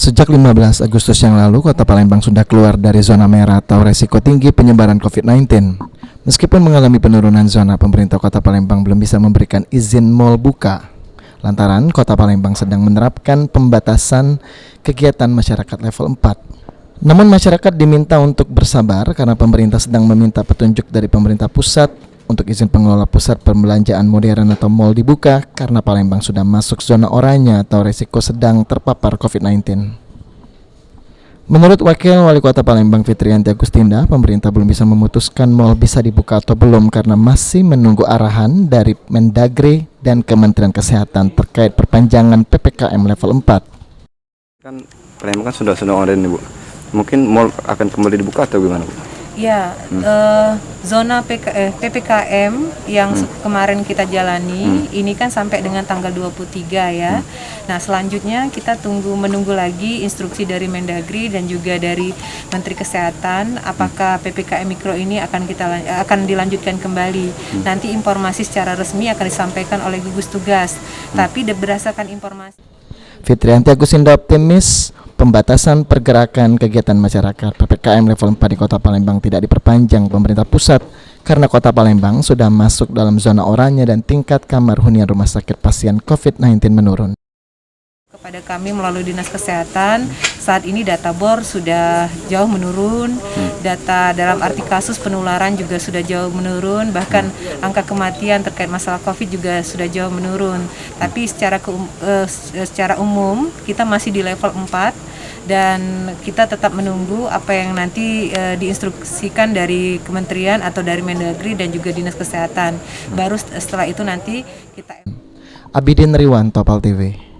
Sejak 15 Agustus yang lalu, Kota Palembang sudah keluar dari zona merah atau resiko tinggi penyebaran COVID-19. Meskipun mengalami penurunan zona, pemerintah Kota Palembang belum bisa memberikan izin mal buka. Lantaran Kota Palembang sedang menerapkan pembatasan kegiatan masyarakat level 4. Namun masyarakat diminta untuk bersabar karena pemerintah sedang meminta petunjuk dari pemerintah pusat untuk izin pengelola pusat perbelanjaan modern atau mal dibuka karena Palembang sudah masuk zona oranye atau resiko sedang terpapar COVID-19. Menurut Wakil Wali Kota Palembang Fitriyanti Agustinda, pemerintah belum bisa memutuskan mal bisa dibuka atau belum karena masih menunggu arahan dari Mendagri dan Kementerian Kesehatan terkait perpanjangan PPKM level 4. Kan Palembang kan sudah oranye nih, Bu. Mungkin mal akan kembali dibuka atau gimana, Bu? Ya, zona PPKM yang kemarin kita jalani ini kan sampai dengan tanggal 23 ya. Nah, selanjutnya kita menunggu lagi instruksi dari Mendagri dan juga dari Menteri Kesehatan apakah PPKM Mikro ini akan dilanjutkan kembali. Nanti informasi secara resmi akan disampaikan oleh gugus tugas. Tapi berdasarkan informasi Fitriyanti Agustinda optimis pembatasan pergerakan kegiatan masyarakat PPKM level 4 di Kota Palembang tidak diperpanjang pemerintah pusat karena Kota Palembang sudah masuk dalam zona oranye dan tingkat kamar hunian rumah sakit pasien COVID-19 menurun. Kepada kami melalui Dinas Kesehatan, saat ini data BOR sudah jauh menurun, data dalam arti kasus penularan juga sudah jauh menurun, bahkan angka kematian terkait masalah COVID juga sudah jauh menurun. Tapi secara umum kita masih di level 4 dan kita tetap menunggu apa yang nanti diinstruksikan dari Kementerian atau dari Mendagri dan juga Dinas Kesehatan. Baru setelah itu nanti kita... Abidin Riwan, Topal TV.